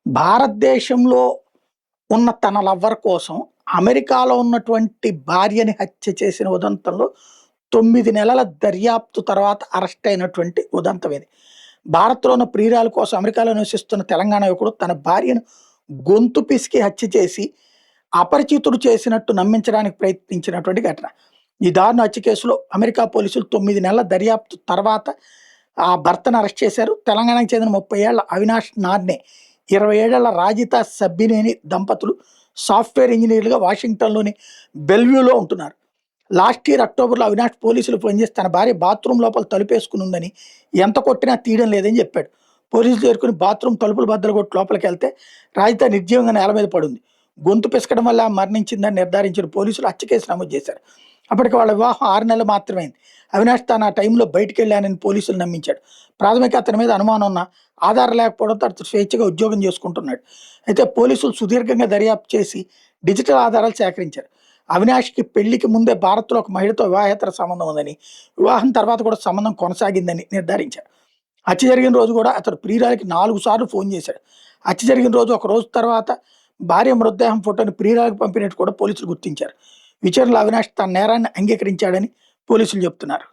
భారతదేశంలో ఉన్న తన లవ్వర్ కోసం అమెరికాలో ఉన్నటువంటి భార్యని హత్య చేసిన ఉదంతంలో 9 నెలల దర్యాప్తు తర్వాత అరెస్ట్ అయినటువంటి ఉదంతం ఇది. భారత్‌లో ఉన్న ప్రియురాలు కోసం అమెరికాలో నివసిస్తున్న తెలంగాణ యువకుడు తన భార్యను గొంతు పిసికి హత్య చేసి, అపరిచితుడు చేసినట్టు నమ్మించడానికి ప్రయత్నించినటువంటి ఘటన. ఈ దారుణ హత్య కేసులో అమెరికా పోలీసులు 9 నెలల దర్యాప్తు తర్వాత ఆ భర్తను అరెస్ట్ చేశారు. తెలంగాణకు చెందిన 30 ఏళ్ల అవినాష్ నార్నే, 27 ఏళ్ల రాజితా సబ్బినేని దంపతులు సాఫ్ట్‌వేర్ ఇంజినీర్లుగా వాషింగ్టన్‌లోని బెల్వ్యూలో ఉంటున్నారు. లాస్ట్ ఇయర్ అక్టోబర్‌లో అవినాష్ పోలీసులు ఫోన్ చేసి తన భార్య బాత్రూమ్ లోపల తలుపేసుకుని ఉందని, ఎంత కొట్టినా తీయడం లేదని చెప్పాడు. పోలీసులు చేరుకుని బాత్రూమ్ తలుపులు బద్దలు కొట్టి లోపలికెళ్తే రాజిత నిర్జీవంగా నేల మీద పడుంది. గొంతు పిసకడం వల్ల మరణించిందని నిర్ధారించిన పోలీసులు హత్య కేసు నమోదు చేశారు. అప్పటికి వాళ్ళ వివాహం 6 నెలలు మాత్రమే అయింది. అవినాష్ తాను ఆ టైంలో బయటికెళ్ళానని పోలీసులు నమ్మించాడు. ప్రాథమిక అతని మీద అనుమానం ఉన్న ఆధారం లేకపోవడంతో అతను స్వేచ్ఛగా ఉద్యోగం చేసుకుంటున్నాడు. అయితే పోలీసులు సుదీర్ఘంగా దర్యాప్తు చేసి డిజిటల్ ఆధారాలు సేకరించారు. అవినాష్‌కి పెళ్లికి ముందే భారత్‌లో ఒక మహిళతో వివాహేతర సంబంధం ఉందని, వివాహం తర్వాత కూడా సంబంధం కొనసాగిందని నిర్ధారించారు. హత్య జరిగిన రోజు కూడా అతడు ప్రియురాలికి 4 సార్లు ఫోన్ చేశాడు. హత్య జరిగిన రోజు ఒక రోజు తర్వాత భార్య మృతదేహం ఫోటోని ప్రియురాలికి పంపినట్టు కూడా పోలీసులు గుర్తించారు. విచారణలో అవినాష్ తన నేరాన్ని అంగీకరించాడని పోలీసులు చెప్తున్నారు.